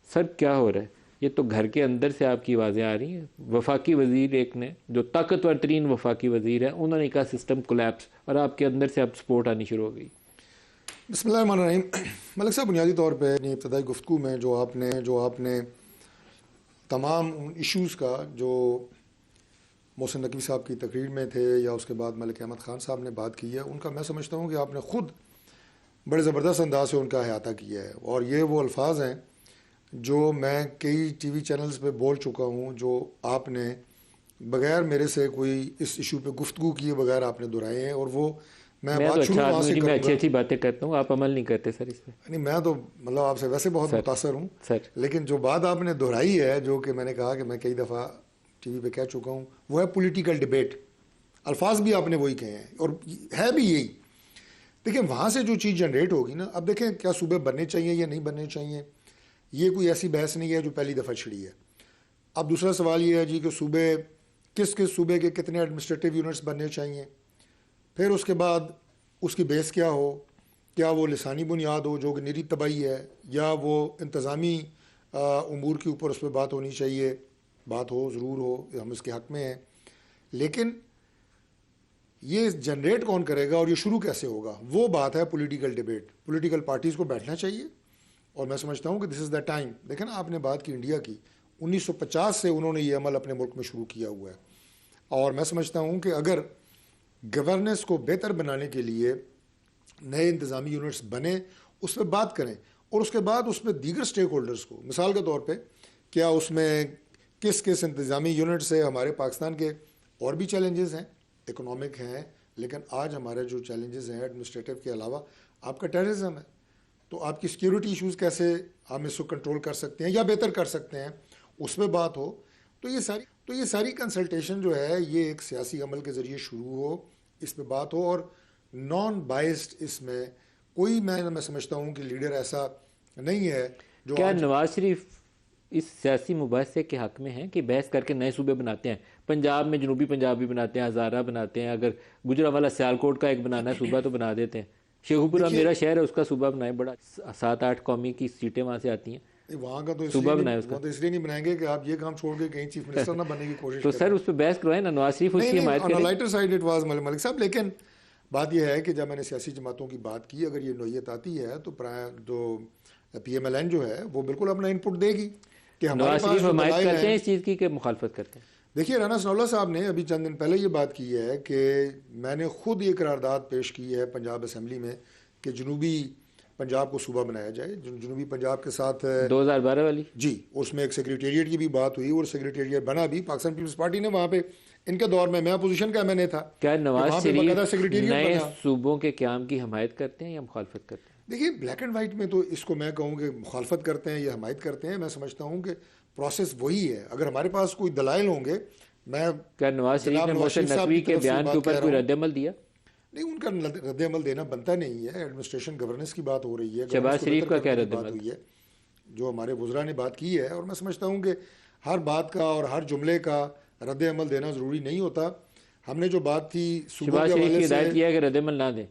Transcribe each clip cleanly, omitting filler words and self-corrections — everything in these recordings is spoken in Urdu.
سر کیا ہو رہا ہے؟ یہ تو گھر کے اندر سے آپ کی آوازیں آ رہی ہیں. وفاقی وزیر ایک نے جو طاقتور ترین وفاقی وزیر ہے, انہوں نے کہا سسٹم کولیپس, اور آپ کے اندر سے اب سپورٹ آنی شروع ہو گئی. بسم اللہ الرحمن الرحیم. ملک صاحب, بنیادی طور پہ ابتدائی گفتگو میں جو آپ نے تمام ان ایشوز کا جو محسن نقوی صاحب کی تقریر میں تھے یا اس کے بعد ملک احمد خان صاحب نے بات کی ہے, ان کا میں سمجھتا ہوں کہ آپ نے خود بڑے زبردست انداز سے ان کا احاطہ کیا ہے. اور یہ وہ الفاظ ہیں جو میں کئی ٹی وی چینلز پہ بول چکا ہوں, جو آپ نے بغیر میرے سے کوئی اس ایشو پہ گفتگو کیے بغیر آپ نے دہرائے ہیں. اور وہ میں بات شروع وہاں سے کروں گا. میں اچھی باتیں کرتا ہوں, آپ عمل نہیں کرتے سر اس پہ. نہیں, میں تو مطلب آپ سے ویسے بہت متاثر ہوں سر, لیکن جو بات آپ نے دہرائی ہے, جو کہ میں نے کہا کہ میں کئی دفعہ ٹی وی پہ کہہ چکا ہوں, وہ ہے پولیٹیکل ڈیبیٹ. الفاظ بھی آپ نے وہی کہے ہیں اور ہے بھی یہی. دیکھیں وہاں سے جو چیز جنریٹ ہوگی نا, اب دیکھیں کیا صوبے بننے چاہیے یا نہیں بننے چاہیے, یہ کوئی ایسی بحث نہیں ہے جو پہلی دفعہ چھڑی ہے. اب دوسرا سوال یہ ہے جی کہ صوبے کس صوبے کے کتنے ایڈمنسٹریٹو یونٹس بننے چاہیے, پھر اس کے بعد اس کی بیس کیا ہو, کیا وہ لسانی بنیاد ہو جو کہ نری طبعی ہے, یا وہ انتظامی امور کے اوپر اس پہ بات ہونی چاہیے. بات ہو ضرور ہو, ہم اس کے حق میں ہیں, لیکن یہ جنریٹ کون کرے گا اور یہ شروع کیسے ہوگا, وہ بات ہے پولیٹیکل ڈیبیٹ. پولیٹیکل پارٹیز کو بیٹھنا چاہیے اور میں سمجھتا ہوں کہ دس از دا ٹائم. دیکھیں نا, آپ نے بات کی انڈیا کی, 1950 سے انہوں نے یہ عمل اپنے ملک میں شروع کیا ہوا ہے. اور میں سمجھتا ہوں کہ اگر گورننس کو بہتر بنانے کے لیے نئے انتظامی یونٹس بنے, اس پہ بات کریں, اور اس کے بعد اس پہ دیگر سٹیک ہولڈرز کو, مثال کے طور پہ کیا اس میں کس انتظامی یونٹ سے ہمارے پاکستان کے اور بھی چیلنجز ہیں, اکنامک ہیں, لیکن آج ہمارے جو چیلنجز ہیں ایڈمنسٹریٹو کے علاوہ, آپ کا ٹیررزم ہے, تو آپ کی سیکیورٹی ایشوز کیسے ہم اس کو کنٹرول کر سکتے ہیں یا بہتر کر سکتے ہیں, اس پہ بات ہو. تو یہ ساری کنسلٹیشن جو ہے یہ ایک سیاسی عمل کے ذریعے شروع ہو, اس پہ بات ہو, اور نان بائسڈ اس میں کوئی میں سمجھتا ہوں کہ لیڈر ایسا نہیں ہے جو. کیا نواز شریف اس سیاسی مباحثے کے حق میں ہیں کہ بحث کر کے نئے صوبے بناتے ہیں؟ پنجاب میں جنوبی پنجاب بھی بناتے ہیں, ہزارہ بناتے ہیں, اگر گجرانوالہ سیالکوٹ کا ایک بنانا ہے صوبہ تو بنا دیتے ہیں. شیخوپورہ میرا شہر ہے, اس کا صوبہ بنائے, بڑا 7-8 قومی کی سیٹیں وہاں سے آتی ہیں, وہاں کا تو صوبہ بنائے اس کا. اس لیے نہیں بنائیں گے کہ آپ یہ کام چھوڑ کے کہیں چیف منسٹر نہ بننے کی کوشش تو سر اس پہ بحث کروائیں نا, نواز شریف اس کی حمایت کریں. لائٹر سائڈ اٹ واز ملک صاحب. لیکن بات یہ ہے کہ جب میں نے سیاسی جماعتوں کی بات کی, اگر یہ نوعیت آتی ہے تو پی ایم ایل این جو ہے وہ بالکل اپنا انپٹ دے گی کہ ہمارے نواز پاس شریف جو حمایت دلائل کرتے ہیں ہیں. اس چیز کی کہ مخالفت کرتے ہیں؟ دیکھیے رانا ثناء اللہ صاحب نے ابھی چند دن پہلے یہ بات کی ہے کہ میں نے خود یہ قرارداد پیش کی ہے پنجاب اسمبلی میں کہ جنوبی پنجاب کو صوبہ بنایا جائے. جنوبی پنجاب کے ساتھ 2012 والی جی, اس میں ایک سیکریٹریٹ کی بھی بات ہوئی اور سیکریٹریٹ بنا بھی. پاکستان پیپلز پارٹی نے وہاں پہ ان کے دور میں اپوزیشن کا ایم این اے تھا. کیا نواز شریف نئے بنا. صوبوں کے قیام کی حمایت کرتے ہیں یا مخالفت کرتے ہیں؟ دیکھیے بلیک اینڈ وائٹ میں تو اس کو میں کہوں کہ مخالفت کرتے ہیں یا حمایت کرتے ہیں. میں سمجھتا ہوں کہ پروسیس وہی ہے. اگر ہمارے پاس کوئی دلائل ہوں گے, میں کیا نواز شریف نے محسن نقوی کے بیان کے اوپر کوئی رد عمل دیا؟ نہیں, ان کا رد عمل دینا بنتا نہیں ہے. ایڈمنسٹریشن گورننس کی بات ہو رہی ہے, شہباز شریف کا کیا رد عمل ہوئی ہے جو ہمارے وزراء نے بات کی ہے. اور میں سمجھتا ہوں کہ ہر بات کا اور ہر جملے کا رد عمل دینا ضروری نہیں ہوتا. ہم نے جو بات تھی شہباز شریف کی ہدایت کیا ہے کہ رد عمل نہ دیں.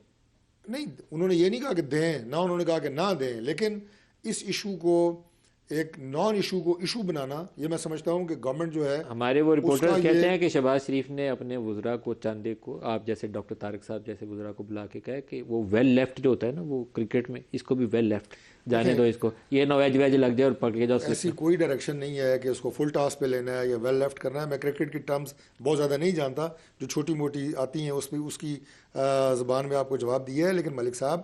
نہیں, انہوں نے یہ نہیں کہا کہ دیں, نہ انہوں نے کہا کہ نہ دیں, لیکن اس ایشو کو ایک نان ایشو کو ایشو بنانا, یہ میں سمجھتا ہوں کہ گورنمنٹ جو ہے. ہمارے وہ رپورٹر کہتے ہیں کہ شہباز شریف نے اپنے وزراء کو چاندے کو, آپ جیسے ڈاکٹر طارق صاحب جیسے وزراء کو بلا کے کہا کہ وہ ویل لیفٹ جو ہوتا ہے نا, وہ کرکٹ میں اس کو بھی ویل لیفٹ جانے دو, اس کو یہ نہ ویج لگ جائے اور پکڑ کے جاؤ. ایسی کوئی ڈائریکشن نہیں ہے کہ اس کو فل ٹاس پہ لینا ہے یا ویل لیفٹ کرنا ہے. میں کرکٹ کی ٹرمز بہت زیادہ نہیں جانتا, جو چھوٹی موٹی آتی ہیں اس پہ اس کی زبان میں آپ کو جواب دیا ہے. لیکن ملک صاحب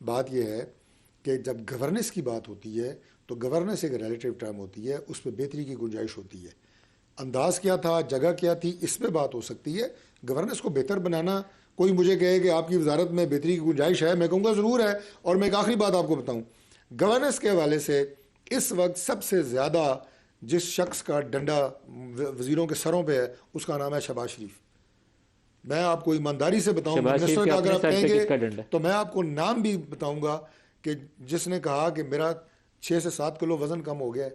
بات یہ ہے کہ جب گورننس کی بات ہوتی ہے تو گورننس ایک ریلیٹیو ٹرم ہوتی ہے, اس پہ بہتری کی گنجائش ہوتی ہے. انداز کیا تھا, جگہ کیا تھی, اس پہ بات ہو سکتی ہے. گورننس کو بہتر بنانا, کوئی مجھے کہے کہ آپ کی وزارت میں بہتری کی گنجائش ہے, میں کہوں گا ضرور ہے. اور میں ایک آخری بات آپ کو بتاؤں, گورننس کے حوالے سے اس وقت سب سے زیادہ جس شخص کا ڈنڈا وزیروں کے سروں پہ ہے اس کا نام ہے شہباز شریف. میں آپ کو ایمانداری سے بتاؤں, منسٹر کا اگر آپ کہیں گے تو میں آپ کو نام بھی بتاؤں گا کہ جس نے کہا کہ میرا 6 سے 7 کلو وزن کم ہو گیا ہے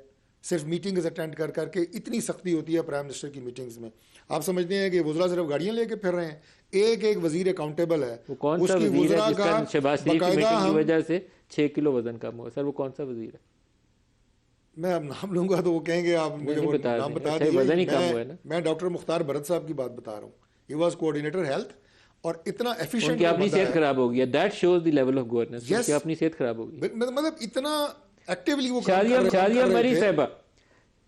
صرف میٹنگز اٹینڈ کر کر کے. اتنی سختی ہوتی ہے پرائم منسٹر کی میٹنگز میں. آپ سمجھتے ہیں کہ وزراء صرف گاڑیاں لے کے پھر رہے ہیں؟ ایک وزیر اکاؤنٹیبل ہے. اس کی وزراء کا شہباز شریف کی میٹنگ کی وجہ سے 6 کلو وزن کم ہوا. سر وہ کون سا وزیر ہے؟ میں اب نام لوں گا تو وہ کہیں گے آپ مجھے نہیں وہ بتا نام دیں، بتا اچھا دیے. وزن ہی کم ہوا ہے نا. میں ڈاکٹر مختار بھرت صاحب کی بات بتا رہا ہوں. ہی واز کوآرڈینیٹر ہیلتھ, اور اتنا ان ایفیشینٹ کی وہ اپنی بندہ صحت ہے. خراب ہو گئی. That shows the level of governance. ان یس, کی اپنی صحت خراب ہو گئی. مطلب اتنا ایکٹیولی وہ کام شادیہ کر رہے مری تھے. صاحبہ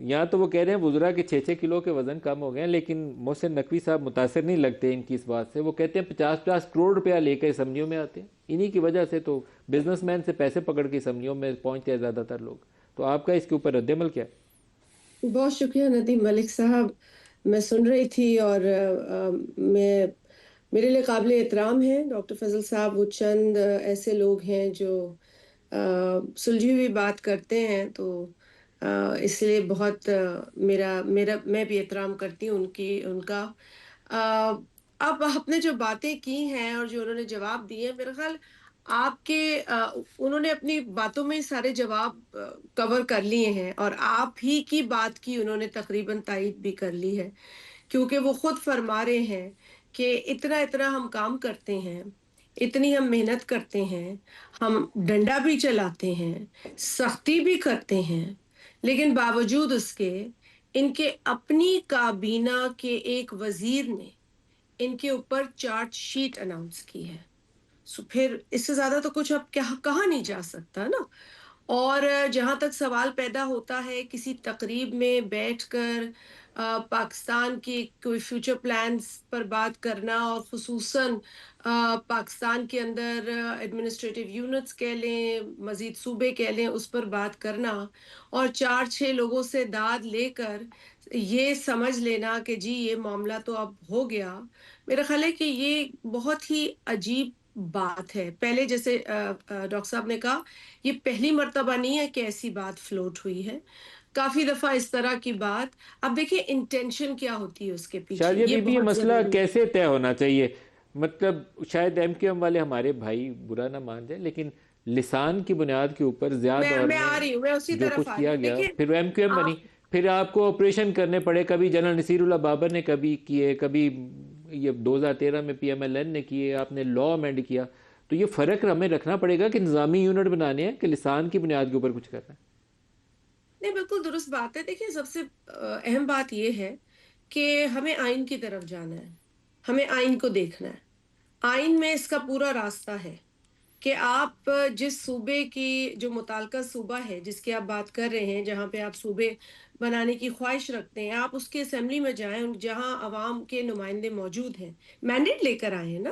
یہاں تو وہ کہہ رہے ہیں وزراء کے 6-6 کلو کے وزن کم ہو گئے ہیں, لیکن محسن نقوی صاحب متاثر نہیں لگتے ان کی اس بات سے. وہ کہتے ہیں 50-50 کروڑ روپیہ لے کے اسمبلیوں میں آتے ہیں. انہی کی وجہ سے تو بزنس مین سے پیسے پکڑ کے اسمبلیوں میں پہنچتے ہیں زیادہ تر لوگ. تو آپ کا اس کے اوپر رد عمل کیا ہے؟ بہت شکریہ ندیم ملک صاحب. میں سن رہی تھی اور میں میرے لیے قابل احترام ہے ڈاکٹر فضل صاحب. وہ چند ایسے لوگ ہیں جو سلجھی ہوئی بات کرتے ہیں, تو اس لیے بہت میرا میں بھی احترام کرتی ہوں ان کا. اب آپ نے جو باتیں کی ہیں اور جو انہوں نے جواب دیے, میرا خیال آپ کے انہوں نے اپنی باتوں میں سارے جواب کور کر لیے ہیں, اور آپ ہی کی بات کی انہوں نے تقریباً تائید بھی کر لی ہے, کیونکہ وہ خود فرما رہے ہیں کہ اتنا اتنا ہم کام کرتے ہیں, اتنی ہم محنت کرتے ہیں, ہم ڈنڈا بھی چلاتے ہیں, سختی بھی کرتے ہیں, لیکن باوجود اس کے ان کے اپنی کابینہ کے ایک وزیر نے ان کے اوپر چارج شیٹ اناؤنس کی ہے. سو پھر اس سے زیادہ تو کچھ اب کہا نہیں جا سکتا نا. اور جہاں تک سوال پیدا ہوتا ہے کسی تقریب میں بیٹھ کر پاکستان کی کوئی فیوچر پلانز پر بات کرنا, اور خصوصاً پاکستان کے اندر ایڈمنسٹریٹو یونٹس کہہ لیں, مزید صوبے کہہ لیں, اس پر بات کرنا, اور 4-6 لوگوں سے داد لے کر یہ سمجھ لینا کہ جی یہ معاملہ تو اب ہو گیا, میرا خیال ہے کہ یہ بہت ہی عجیب بات ہے. پہلے جیسے ڈاکٹر صاحب نے کہا, یہ پہلی مرتبہ نہیں ہے کہ ایسی بات فلوٹ ہوئی ہے, کافی دفعہ اس طرح کی بات. اب دیکھیں انٹینشن کیا ہوتی ہے اس کے پیچھے, شادیہ یہ بی بی, یہ بہت مسئلہ ضروری ہے. کیسے طے ہونا چاہیے؟ مطلب شاید ایم کیو ایم والے ہمارے بھائی برا نہ مان جائیں, لیکن لسان کی بنیاد کے اوپر ضیاء دور میں میں آ رہی ہوں, میں اسی جو طرف کچھ آ رہی کیا ہوں. گیا, دیکھیں پھر ایم کیو ایم بنی, آپ پھر آپ کو آپریشن کرنے پڑے. کبھی جنرل نصیر اللہ بابر نے کبھی کیے, کبھی یہ 2013 میں پی ایم ایل این نے کیے, آپ نے لا امینڈ کیا. تو یہ فرق ہمیں رکھنا پڑے گا کہ نظامی یونٹ بنانے ہیں کہ لسان کی بنیاد کے اوپر کچھ کرنا ہے. نہیں, بالکل درست بات ہے. دیکھیں سب سے اہم بات یہ ہے کہ ہمیں آئین کی طرف جانا ہے, ہمیں آئین کو دیکھنا ہے. آئین میں اس کا پورا راستہ ہے کہ آپ جس صوبے کی جو متعلقہ صوبہ ہے جس کی آپ بات کر رہے ہیں, جہاں پہ آپ صوبے بنانے کی خواہش رکھتے ہیں, آپ اس کے اسمبلی میں جائیں جہاں عوام کے نمائندے موجود ہیں, مینڈیٹ لے کر آئے ہیں نا.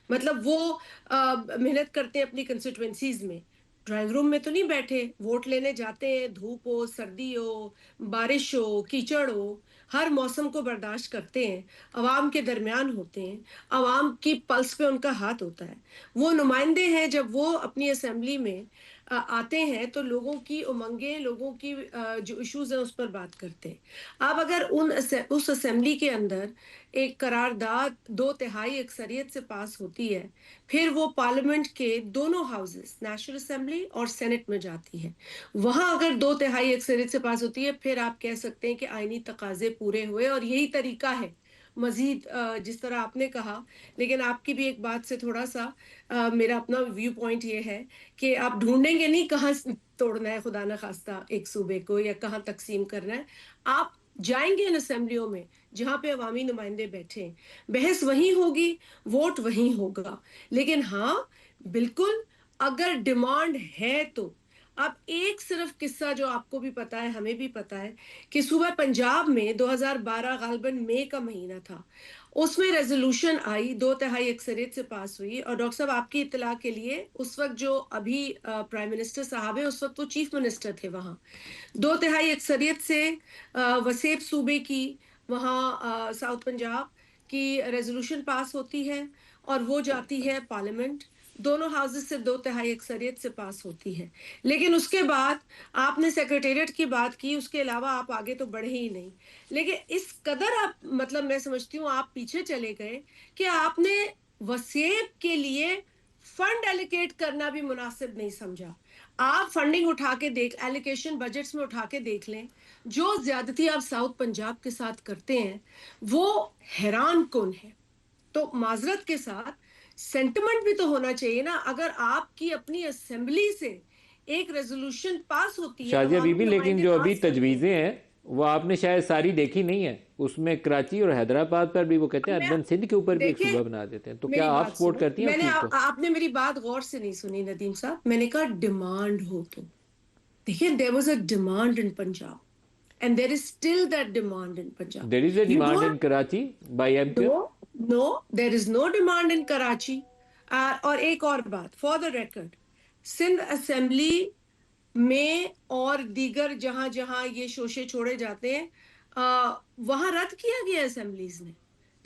مطلب وہ محنت کرتے ہیں اپنی کنسٹیٹوئنسیز میں, ڈرائنگ روم میں تو نہیں بیٹھے. ووٹ لینے جاتے ہیں, دھوپ ہو, سردی ہو, بارش ہو, کیچڑ ہو, ہر موسم کو برداشت کرتے ہیں, عوام کے درمیان ہوتے ہیں, عوام کی پلس پہ ان کا ہاتھ ہوتا ہے. وہ نمائندے ہیں, جب وہ اپنی اسمبلی میں آتے ہیں تو لوگوں کی امنگیں, لوگوں کی جو ایشوز ہیں اس پر بات کرتے ہیں. اب اگر اس اسمبلی کے اندر ایک قرارداد 2/3 اکثریت سے پاس ہوتی ہے, پھر وہ پارلیمنٹ کے دونوں ہاؤسز نیشنل اسمبلی اور سینٹ میں جاتی ہے, وہاں اگر 2/3 اکثریت سے پاس ہوتی ہے, پھر آپ کہہ سکتے ہیں کہ آئینی تقاضے پورے ہوئے. اور یہی طریقہ ہے مزید جس طرح آپ نے کہا. لیکن آپ کی بھی ایک بات سے تھوڑا سا میرا اپنا ویو پوائنٹ یہ ہے کہ آپ ڈھونڈیں گے نہیں کہاں توڑنا ہے خدا نہ خواستہ ایک صوبے کو یا کہاں تقسیم کرنا ہے. آپ جائیں گے ان اسمبلیوں میں جہاں پہ عوامی نمائندے بیٹھے ہیں, بحث وہیں ہوگی, ووٹ وہیں ہوگا. لیکن ہاں بالکل اگر ڈیمانڈ ہے تو اب ایک صرف قصہ جو آپ کو بھی پتا ہے, ہمیں بھی پتا ہے, کہ صوبہ پنجاب میں 2012 غالباً مئی کا مہینہ تھا, اس میں ریزولوشن آئی, 2/3 اکثریت سے پاس ہوئی. اور ڈاکٹر صاحب آپ کی اطلاع کے لیے, اس وقت جو ابھی پرائم منسٹر صاحب ہیں, اس وقت وہ چیف منسٹر تھے وہاں, 2/3 اکثریت سے وسیب صوبے کی وہاں ساؤتھ پنجاب کی ریزولوشن پاس ہوتی ہے, اور وہ جاتی ہے پارلیمنٹ, دونوں ہاؤسز سے 2/3 اکثریت سے پاس ہوتی ہے. لیکن اس کے بعد آپ نے سیکریٹریٹ کی بات کی, اس کے علاوہ آپ آگے تو بڑھے ہی نہیں. لیکن اس قدر آپ, مطلب میں سمجھتی ہوں آپ پیچھے چلے گئے کہ آپ نے وسیب کے لیے فنڈ ایلوکیٹ کرنا بھی مناسب نہیں سمجھا. آپ فنڈنگ اٹھا کے ایلوکیشن بجٹس میں اٹھا کے دیکھ لیں, جو زیادتی آپ ساؤتھ پنجاب کے ساتھ کرتے ہیں وہ حیران کن ہے. تو معذرت کے ساتھ سینٹیمنٹ بھی تو ہونا چاہیے نا. اگر آپ کی اپنی اسمبلی سے ایک ریزولوشن پاس ہوتی ہے شازیہ بی بی، عوامی لیکن نمائندے جو ابھی پاس کرتے ہیں. تجویزیں ہیں وہ آپ نے شاید ساری دیکھی نہیں ہیں، اس میں کراچی اور حیدرآباد پر بھی وہ کہتے ہیں میں ادن سندھ کے اوپر بھی ایک دیکھیں صوبہ بنا دیتے ہیں، تو میری کیا آپ بات سپورٹ سنیں. کرتی ہیں اس میں نے چیز کو؟ آپ نے میری بات غور سے نہیں سنی ندیم صاحب. میں نے کہا ڈیمانڈ ہو تو دیکھیں there was a demand in Punjab and there is still that demand in Punjab. There is a You demand don't in Karachi by M Q. No, there is no demand in Karachi. اور ایک اور بات for the record, Sindh assembly میں اور دیگر جہاں جہاں یہ شوشے چھوڑے جاتے ہیں وہاں رد کیا گیا اسمبلیز نے.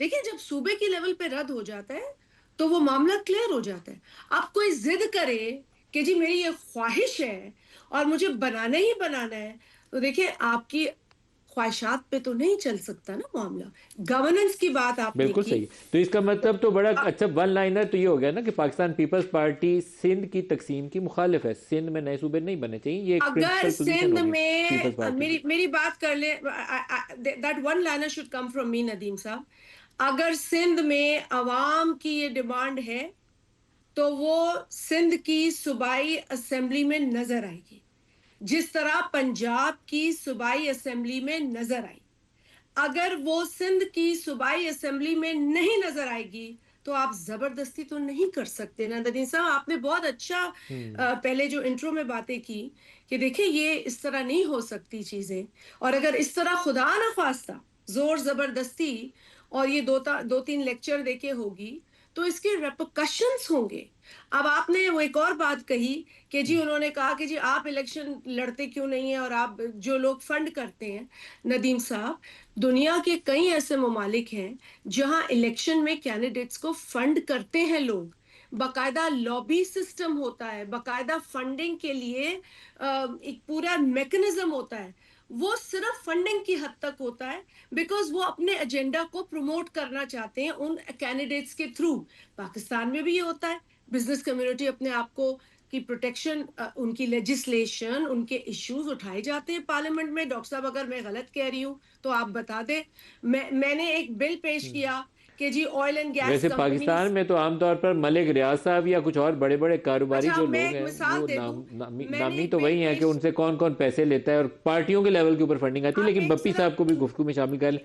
دیکھیں جب صوبے کی لیول پہ رد ہو جاتا ہے تو وہ معاملہ کلیئر ہو جاتا ہے. اب کوئی ضد کرے کہ جی میری یہ خواہش ہے اور مجھے بنانا ہی بنانا ہے، تو دیکھیں آپ کی خواہشات پہ تو نہیں چل سکتا نا معاملہ. گورننس کی بات آپ نے بالکل کی. صحیح. تو اس کا مطلب تو بڑا اچھا ون لائنر تو یہ ہو گیا نا کہ پاکستان پیپلز پارٹی سندھ کی تقسیم کی مخالف ہے، سندھ میں نئے صوبے نہیں بنے چاہیے، یہ ایک اگر پرنسپل پوزیشن سندھ ہوگی میں پیپلز پارٹی کی. میری بات کر لیں، that one liner should come from me Nadeem sahib. اگر سندھ میں عوام کی یہ ڈیمانڈ ہے تو وہ سندھ کی صوبائی اسمبلی میں نظر آئے گی، جس طرح پنجاب کی صوبائی اسمبلی میں نظر آئی. اگر وہ سندھ کی صوبائی اسمبلی میں نہیں نظر آئے گی تو آپ زبردستی تو نہیں کر سکتے نا ندیم صاحب. آپ نے بہت اچھا پہلے جو انٹرو میں باتیں کی کہ دیکھیں یہ اس طرح نہیں ہو سکتی چیزیں، اور اگر اس طرح خدا نہ خواستہ زور زبردستی اور یہ دو تین لیکچر دے کے ہوگی تو اس کے ریپرکشنز ہوں گے. اب آپ نے وہ ایک اور بات کہی کہ جی انہوں نے کہا کہ جی آپ الیکشن لڑتے کیوں نہیں ہیں، اور آپ جو لوگ فنڈ کرتے ہیں. ندیم صاحب دنیا کے کئی ایسے ممالک ہیں جہاں الیکشن میں کینڈیڈیٹس کو فنڈ کرتے ہیں لوگ، باقاعدہ لابی سسٹم ہوتا ہے، باقاعدہ فنڈنگ کے لیے ایک پورا میکنزم ہوتا ہے. وہ صرف فنڈنگ کی حد تک ہوتا ہے بیکاز وہ اپنے ایجنڈا کو پروموٹ کرنا چاہتے ہیں ان کینڈیڈیٹس کے تھرو. پاکستان میں بھی یہ ہوتا ہے، بزنس کمیونٹی اپنے آپ کو کی پروٹیکشن، ان کی لیجسلیشن، ان کے ایشوز اٹھائے جاتے ہیں پارلیمنٹ میں. ڈاکٹر صاحب اگر میں غلط کہہ رہی ہوں تو آپ بتا دیں. میں نے ایک بل پیش کیا کہ جی آئل اینڈ گیس ویسے کمپنیز. پاکستان میں تو عام طور پر ملک ریاض صاحب یا کچھ اور بڑے بڑے کاروباری اچھا جو میں لوگ ایک ہیں مثال وہ دے دوں، میں نے نامی ایک تو بل وہی ہیں کہ پیش ان سے کون کون پیسے لیتا ہے اور پارٹیوں کے لیول کے اوپر فنڈنگ آتی ہے. لیکن ایک بپی صرف صاحب کو بھی گفتگو میں شامل کر لیں.